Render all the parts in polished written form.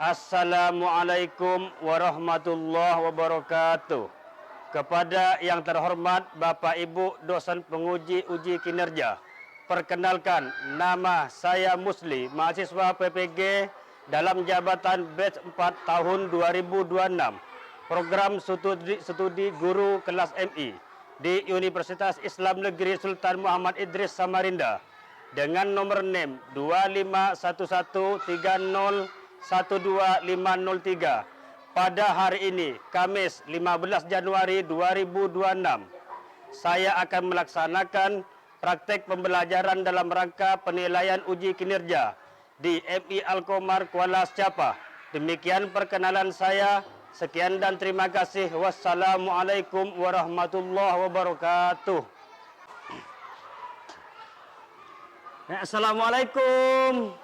Assalamualaikum warahmatullahi wabarakatuh. Kepada yang terhormat Bapak Ibu dosen penguji uji kinerja, perkenalkan nama saya Musli, mahasiswa PPG dalam jabatan batch 4 tahun 2026, program studi guru kelas MI di Universitas Islam Negeri Sultan Muhammad Idris Samarinda dengan nomor NIM 25130120503. Pada hari ini, Kamis 15 Januari 2026, saya akan melaksanakan praktek pembelajaran dalam rangka penilaian uji kinerja di MI Al-Qomar Kuala Secapa. Demikian perkenalan saya. Sekian dan terima kasih. Wassalamualaikum warahmatullahi wabarakatuh. Assalamualaikum.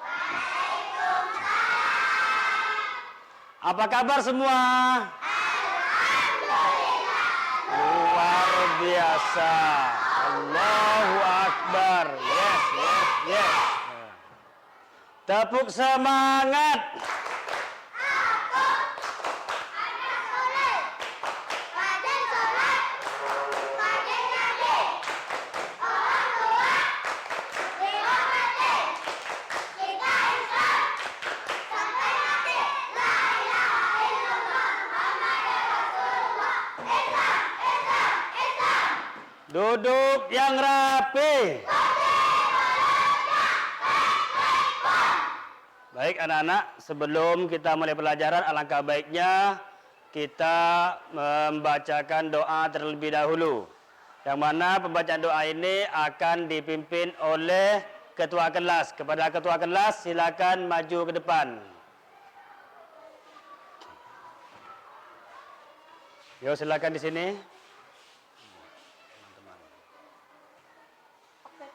Apa kabar semua? Luar biasa. Allahu Akbar. Yes, yes, yes. Tepuk semangat. Duduk yang rapi. Baik anak-anak, sebelum kita mulai pelajaran, alangkah baiknya kita membacakan doa terlebih dahulu. Yang mana pembacaan doa ini akan dipimpin oleh ketua kelas. Kepada ketua kelas, silakan maju ke depan. Yo, silakan di sini.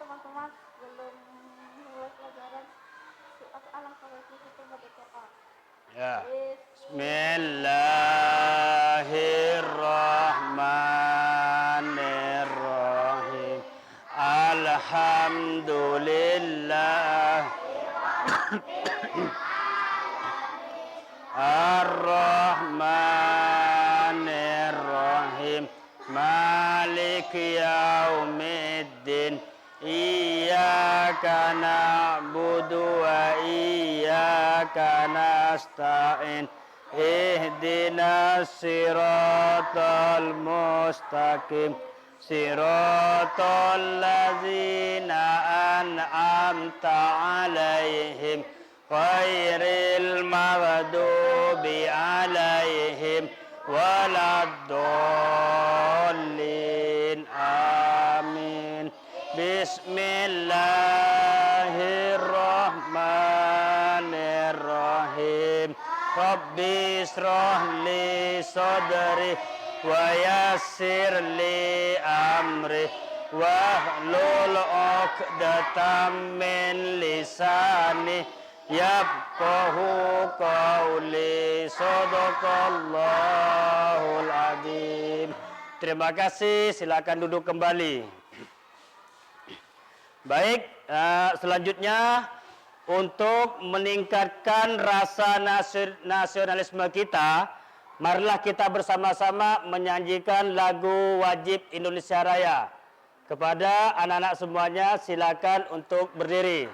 Teman-teman, belum mulai pelajaran, alangkah baiknya kita berdoa. Ya. Bismillahirrahmanirrahim. Alhamdulillah. Ar-Rahmanirrahim. Maliki yaumiddin. Iyyaka na'budu wa iyyaka nasta'in. Ihdinas siratal mustaqim. Siratal ladzina an'amta 'alaihim ghairil maghdubi 'alaihim waladdallin. Amin. Bismillahirrahmanirrahim. Rabbi shrah li sadri wa yassir li amri wahlul 'uqdatam min lisani yafqahu qawli. Shadaqallahul adzim. Terima kasih, silakan duduk kembali. Baik, selanjutnya untuk meningkatkan rasa nasionalisme kita, marilah kita bersama-sama menyanyikan lagu wajib Indonesia Raya. Kepada anak-anak semuanya, silakan untuk berdiri.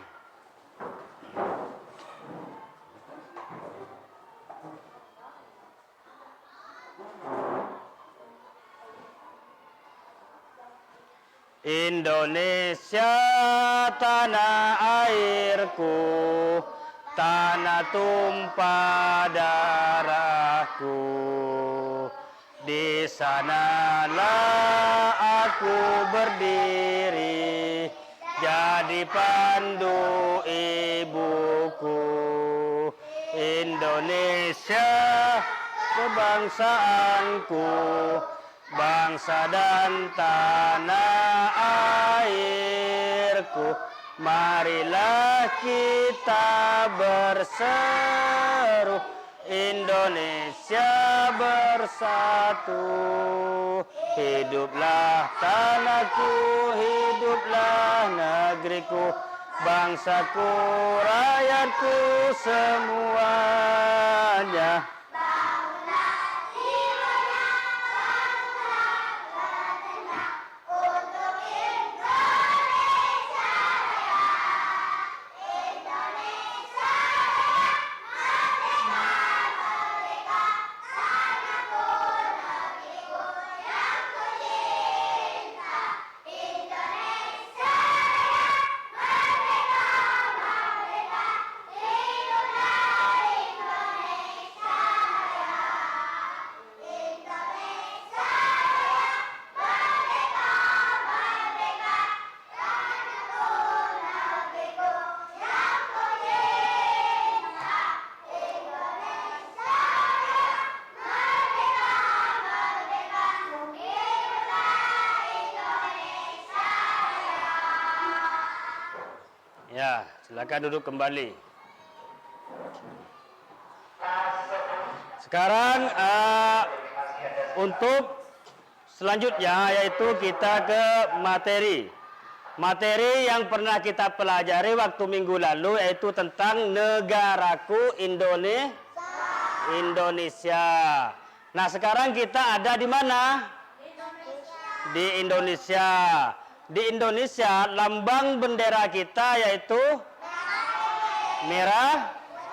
Indonesia tanah airku, tanah tumpah darahku. Di sanalah aku berdiri, jadi pandu ibuku. Indonesia kebangsaanku, bangsa dan tanah airku. Marilah kita berseru, Indonesia bersatu. Hiduplah tanahku, hiduplah negeriku, bangsaku, rakyatku semua. Silakan duduk kembali. Sekarang untuk selanjutnya yaitu kita ke materi. Materi yang pernah kita pelajari waktu minggu lalu yaitu tentang negaraku Indonesia. Nah, sekarang kita ada di mana? Di Indonesia. Di Indonesia, lambang bendera kita yaitu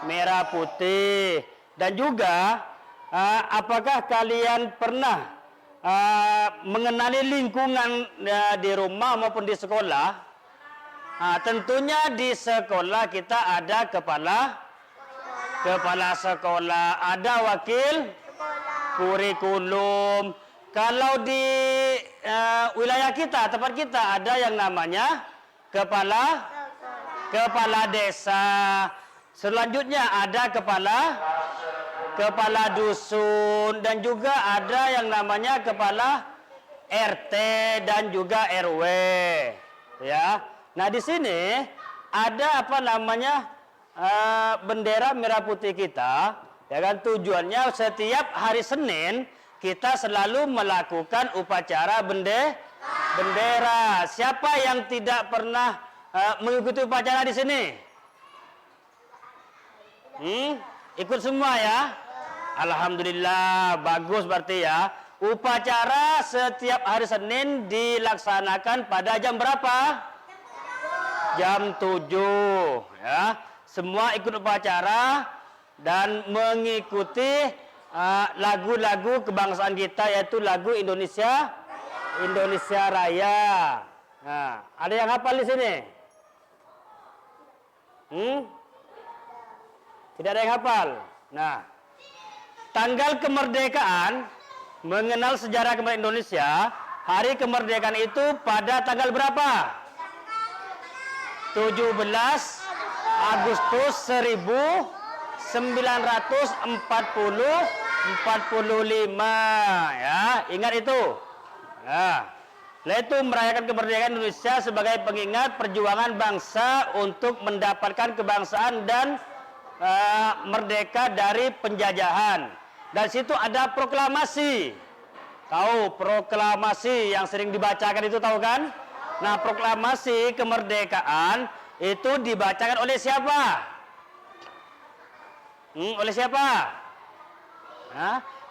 merah putih. Dan juga, apakah kalian pernah mengenali lingkungan di rumah maupun di sekolah? Tentunya di sekolah kita ada kepala sekolah, ada wakil kurikulum. Kalau di wilayah kita, tempat kita ada yang namanya kepala desa. Selanjutnya ada kepala dusun, dan juga ada yang namanya kepala RT dan juga RW. Ya. Nah, di sini ada apa namanya bendera merah putih kita. Ya kan, tujuannya setiap hari Senin kita selalu melakukan upacara bendera. Siapa yang tidak pernah mengikuti upacara di sini? Ikut semua ya? Alhamdulillah, bagus berarti ya. Upacara setiap hari Senin dilaksanakan pada jam berapa? Jam 7 ya. Semua ikut upacara dan mengikuti lagu-lagu kebangsaan kita, yaitu lagu Indonesia Raya. Nah, ada yang hafal di sini? Tidak ada yang hafal. Nah, tanggal kemerdekaan, mengenal sejarah kemerdekaan Indonesia, hari kemerdekaan itu pada tanggal berapa? 17 Agustus 1945 ya, ingat itu. Ya. Yaitu merayakan kemerdekaan Indonesia sebagai pengingat perjuangan bangsa untuk mendapatkan kebangsaan dan merdeka dari penjajahan. Dan situ ada proklamasi. Tahu proklamasi yang sering dibacakan itu, tahu kan? Nah, proklamasi kemerdekaan itu dibacakan oleh siapa? Oleh siapa?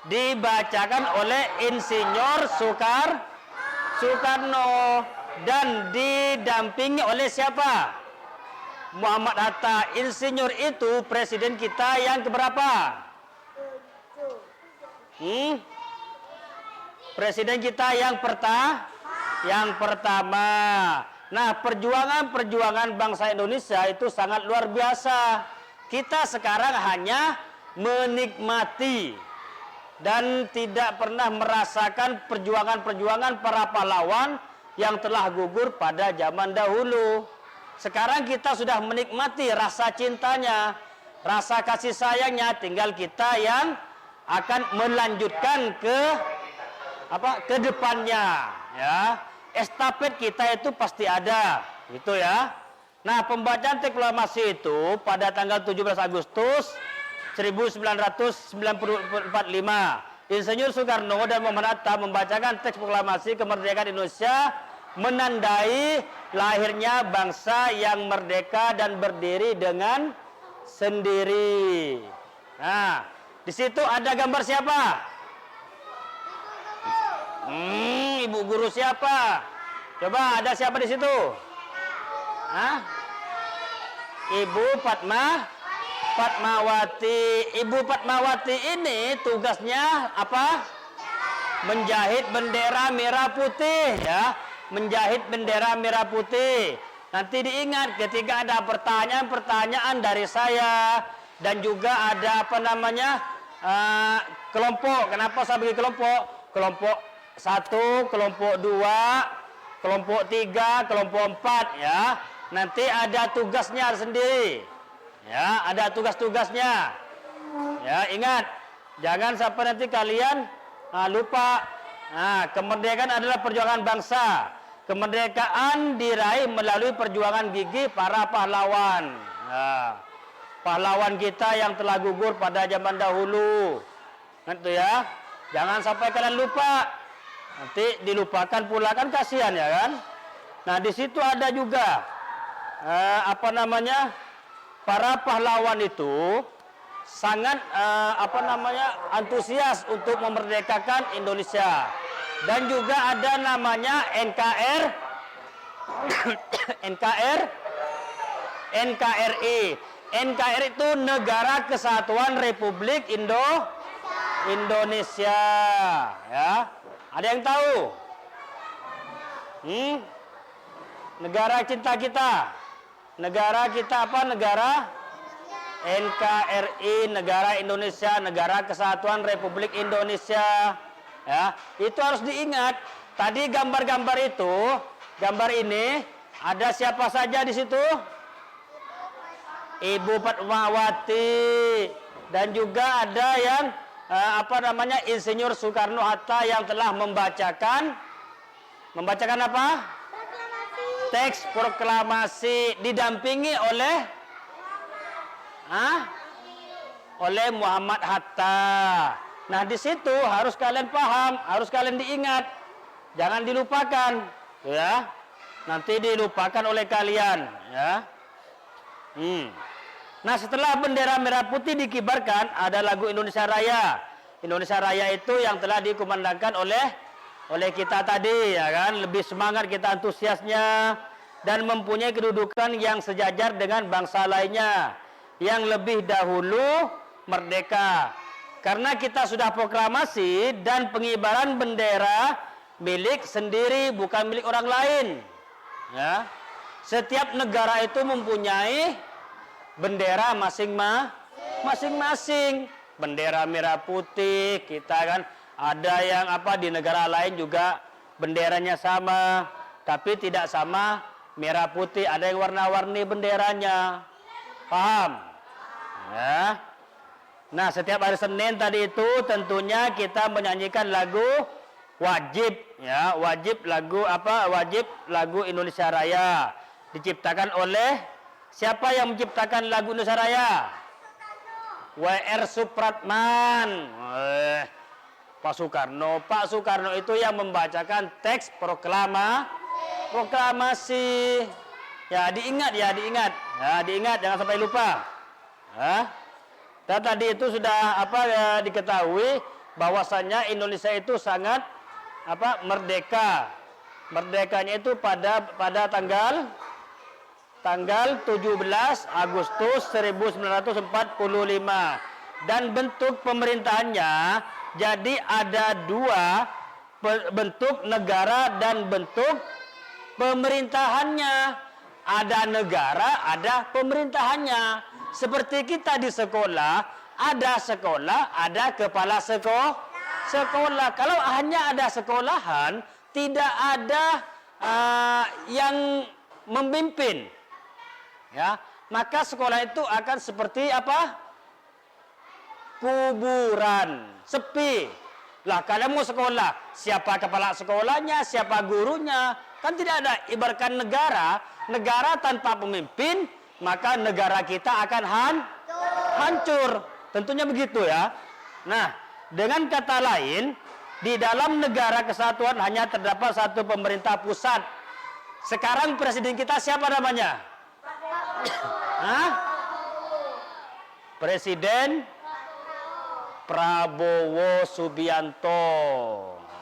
Dibacakan oleh Insinyur Soekarno dan didampingi oleh siapa? Muhammad Hatta. Insinyur itu presiden kita yang keberapa? Presiden kita yang pertama. Nah, perjuangan bangsa Indonesia itu sangat luar biasa. Kita sekarang hanya menikmati dan tidak pernah merasakan perjuangan para pahlawan yang telah gugur pada zaman dahulu. Sekarang kita sudah menikmati rasa cintanya, rasa kasih sayangnya, tinggal kita yang akan melanjutkan ke depannya, ya. Estafet kita itu pasti ada, gitu ya. Nah, pembacaan proklamasi itu pada tanggal 17 Agustus 1945. Insinyur Soekarno dan Muhammad Hatta membacakan teks proklamasi kemerdekaan Indonesia, menandai lahirnya bangsa yang merdeka dan berdiri dengan sendiri. Nah, di situ ada gambar siapa? Ibu guru siapa? Coba, ada siapa di situ? Ibu Fatmawati. Ibu Fatmawati ini tugasnya apa? Menjahit bendera merah putih, ya. Menjahit bendera merah putih. Nanti diingat ketika ada pertanyaan dari saya, dan juga ada kelompok. Kenapa saya bagi kelompok? Kelompok 1, kelompok 2, kelompok 3, kelompok 4, ya. Nanti ada tugasnya sendiri. Ya, ada tugas-tugasnya. Ya, ingat, jangan sampai nanti kalian lupa. Nah, kemerdekaan adalah perjuangan bangsa. Kemerdekaan diraih melalui perjuangan gigih para pahlawan. Nah, pahlawan kita yang telah gugur pada zaman dahulu. Itu ya. Jangan sampai kalian lupa. Nanti dilupakan pula kan kasihan ya kan. Nah, di situ ada juga para pahlawan itu sangat antusias untuk memerdekakan Indonesia. Dan juga ada namanya NKRI. NKRI itu Negara Kesatuan Republik Indonesia. Ya, ada yang tahu? Negara cinta kita. Negara kita apa? Negara NKRI, Negara Indonesia, Negara Kesatuan Republik Indonesia. Ya, itu harus diingat. Tadi gambar-gambar itu, gambar ini ada siapa saja di situ? Ibu Fatmawati, dan juga ada yang Insinyur Soekarno-Hatta yang telah membacakan apa? Teks proklamasi didampingi oleh Muhammad Hatta. Nah, di situ harus kalian paham, harus kalian diingat. Jangan dilupakan, ya. Nanti dilupakan oleh kalian, ya. Nah, setelah bendera merah putih dikibarkan, ada lagu Indonesia Raya. Indonesia Raya itu yang telah dikumandangkan oleh kita tadi, ya kan. Lebih semangat kita, antusiasnya, dan mempunyai kedudukan yang sejajar dengan bangsa lainnya yang lebih dahulu merdeka. Karena kita sudah proklamasi dan pengibaran bendera milik sendiri, bukan milik orang lain. Ya. Setiap negara itu mempunyai bendera masing-masing. Bendera merah putih, kita kan ada yang di negara lain juga benderanya sama, tapi tidak sama merah putih, ada yang warna-warni benderanya. Paham? Ya. Nah, setiap hari Senin tadi itu tentunya kita menyanyikan lagu wajib, ya, wajib lagu Indonesia Raya. Diciptakan oleh siapa yang menciptakan lagu Indonesia Raya? W.R. Supratman. Pak Soekarno. Pak Soekarno itu yang membacakan teks proklamasi. Ya, diingat. Ya, diingat, jangan sampai lupa. Ya. Dan tadi itu sudah diketahui bahwasanya Indonesia itu sangat merdeka. Merdekanya itu pada tanggal 17 Agustus 1945. Dan bentuk pemerintahannya jadi ada dua bentuk negara dan bentuk pemerintahannya. Ada negara, ada pemerintahannya. Seperti kita di sekolah, ada kepala sekolah. Kalau hanya ada sekolahan, tidak ada yang memimpin, ya, maka sekolah itu akan seperti apa? Kuburan, sepi. Lah, kalian mau sekolah, siapa kepala sekolahnya, siapa gurunya? Kan tidak ada. Ibaratkan negara tanpa pemimpin, maka negara kita akan hancur. Tentunya begitu ya. Nah, dengan kata lain, di dalam negara kesatuan hanya terdapat satu pemerintah pusat. Sekarang presiden kita siapa namanya? Presiden Prabowo Subianto.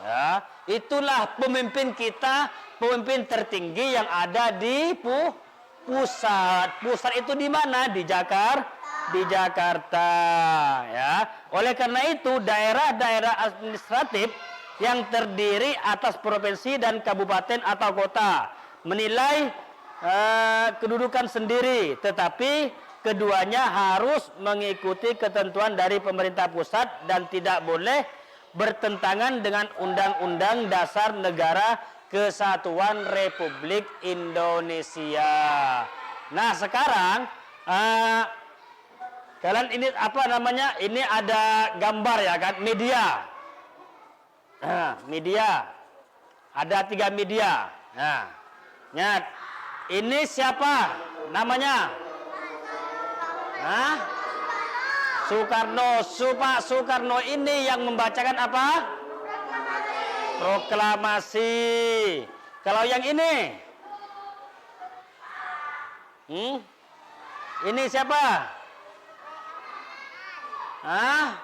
Ya, itulah pemimpin kita, pemimpin tertinggi yang ada di pusat. Pusat itu di mana? Di Jakarta. Ya. Oleh karena itu, daerah-daerah administratif yang terdiri atas provinsi dan kabupaten atau kota menilai kedudukan sendiri, tetapi keduanya harus mengikuti ketentuan dari pemerintah pusat dan tidak boleh bertentangan dengan Undang-Undang Dasar Negara Kesatuan Republik Indonesia. Nah, sekarang kalian ini ini ada gambar ya kan, media. Media. Ada 3 media. Nah, ingat. Ini siapa namanya? Hah? Soekarno. Pak Soekarno ini yang membacakan apa? Proklamasi. Kalau yang ini? Ini siapa? Hah?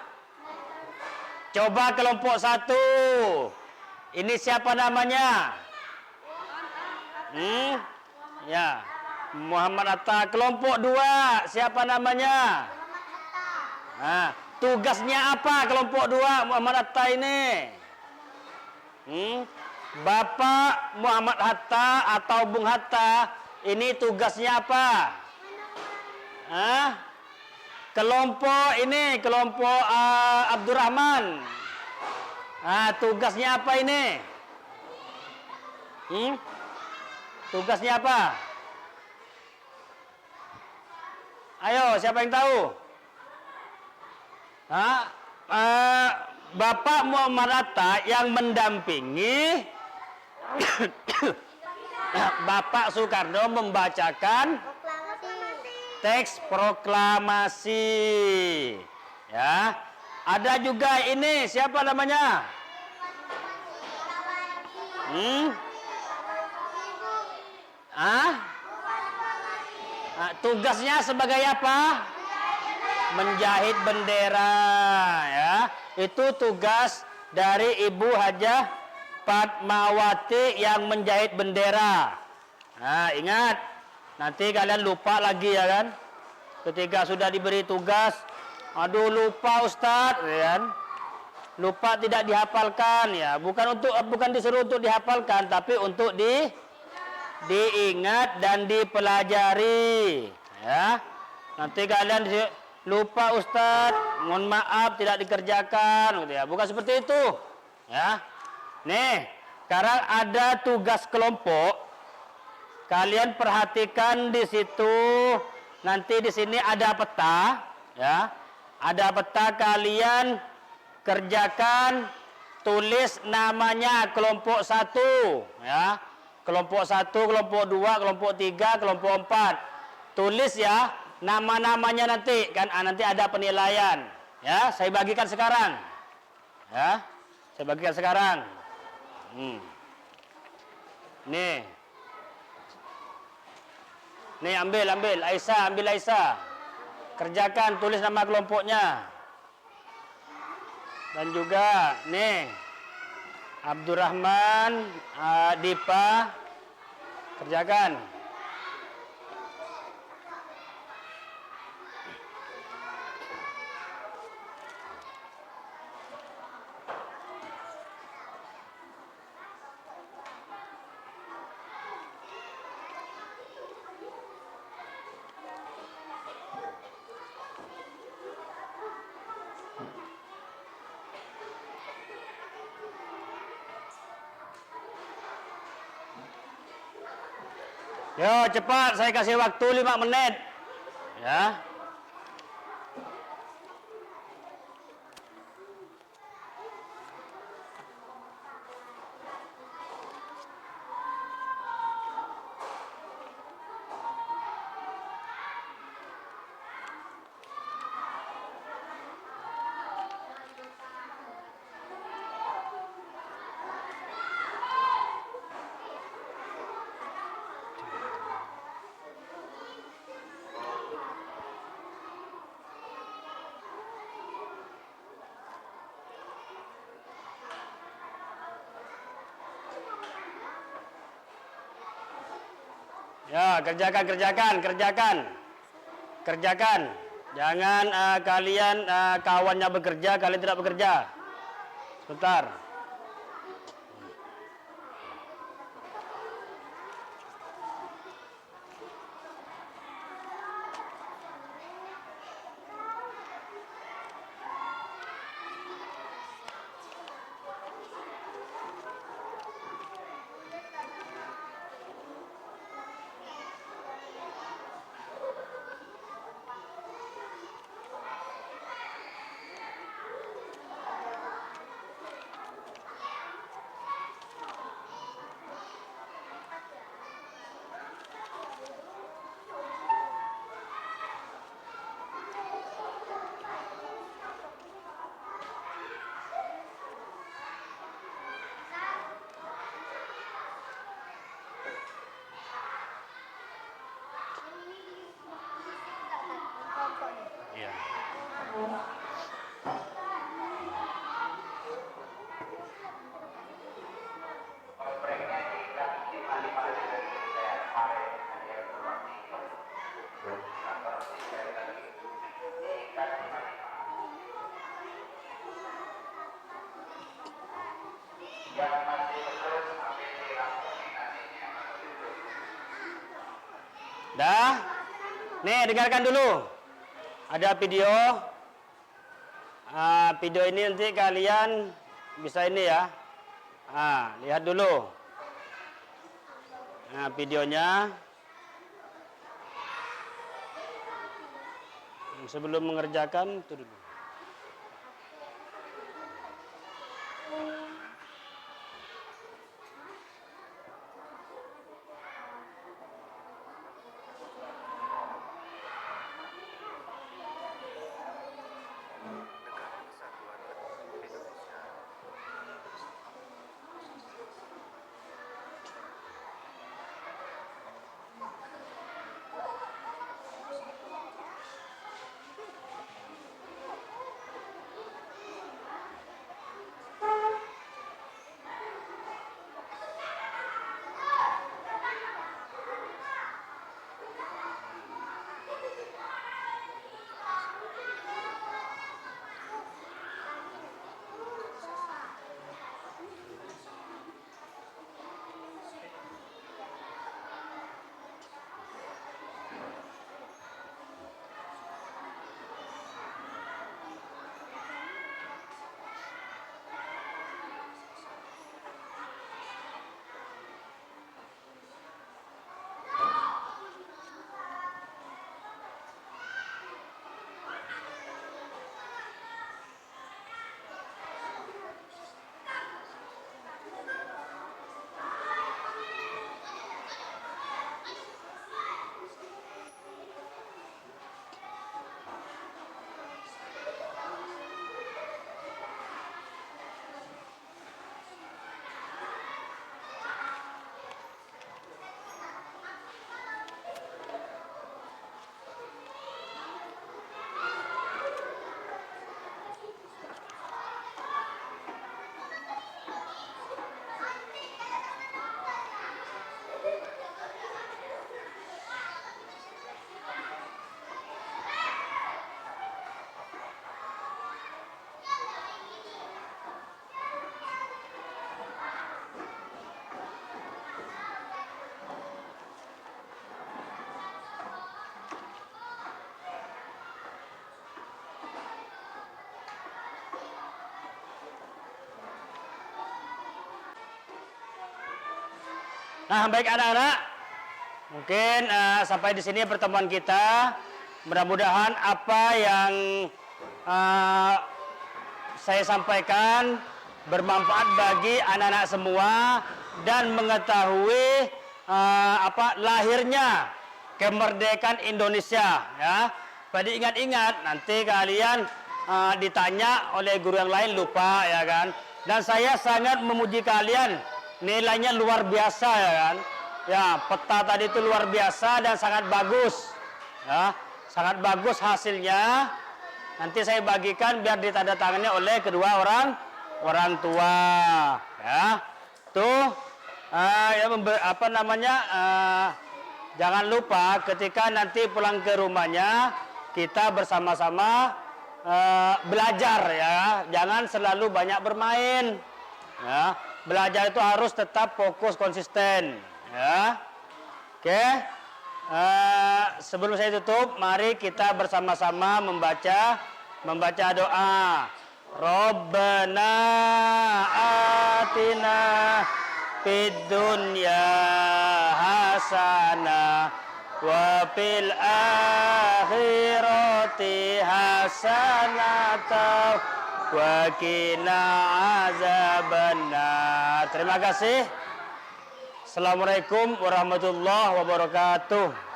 Coba kelompok 1. Ini siapa namanya? Ya, Muhammad Hatta. Kelompok 2, siapa namanya? Nah, tugasnya apa kelompok 2 Muhammad Hatta ini? Bapak Muhammad Hatta atau Bung Hatta ini tugasnya apa? Kelompok ini, kelompok Abdurrahman. Nah, tugasnya apa ini? Tugasnya apa? Ayo, siapa yang tahu? Bapak Muhammad Hatta yang mendampingi Bapak Soekarno membacakan teks proklamasi. Ya. Ada juga ini, siapa namanya? Tugasnya sebagai apa? Menjahit bendera, ya. Itu tugas dari Ibu Hajah Fatmawati yang menjahit bendera. Nah, ingat, nanti kalian lupa lagi ya kan? Ketika sudah diberi tugas, aduh lupa Ustadz, ya kan? Lupa tidak dihafalkan, ya. Bukan disuruh untuk dihafalkan, tapi untuk diingat dan dipelajari, ya. Nanti kalian lupa Ustadz, mohon maaf tidak dikerjakan, gitu ya. Bukan seperti itu, ya. Nih, sekarang ada tugas kelompok. Kalian perhatikan di situ. Nanti di sini ada peta, ya. Ada peta, kalian kerjakan, tulis namanya kelompok 1, ya. Kelompok 1, kelompok 2, kelompok 3, kelompok 4. Tulis ya nama-namanya nanti kan, nanti ada penilaian, ya. Saya bagikan sekarang, ya. Saya bagikan sekarang. Nih, ambil Aisyah, ambil Aisyah. Kerjakan, tulis nama kelompoknya. Dan juga nih Abdurrahman, Dipa, kerjakan. Yo, cepat, saya kasih waktu 5 menit. Ya. Ya, kerjakan. Jangan kalian kawannya bekerja, kalian tidak bekerja. Sebentar. Dah? Nih, dengarkan dulu. Ada video. Video ini nanti kalian bisa ini ya. Lihat dulu. Nah, videonya. Sebelum mengerjakan, itu dulu. Nah, baik anak-anak, mungkin sampai di sini pertemuan kita. Mudah-mudahan apa yang saya sampaikan bermanfaat bagi anak-anak semua dan mengetahui lahirnya kemerdekaan Indonesia. Ya, pada ingat-ingat nanti kalian ditanya oleh guru yang lain lupa ya kan. Dan saya sangat memuji kalian. Nilainya luar biasa ya kan. Ya, peta tadi itu luar biasa dan sangat bagus. Ya, sangat bagus hasilnya. Nanti saya bagikan biar ditandatangani oleh kedua orang tua. Ya. Tuh jangan lupa ketika nanti pulang ke rumahnya kita bersama-sama belajar ya. Jangan selalu banyak bermain. Ya. Belajar itu harus tetap fokus konsisten ya. Oke. Sebelum saya tutup, mari kita bersama-sama membaca doa. Rabbana atina fid dunya hasanah wa fil akhirati hasanah wa qina azabannar. Terima kasih. Assalamualaikum warahmatullahi wabarakatuh.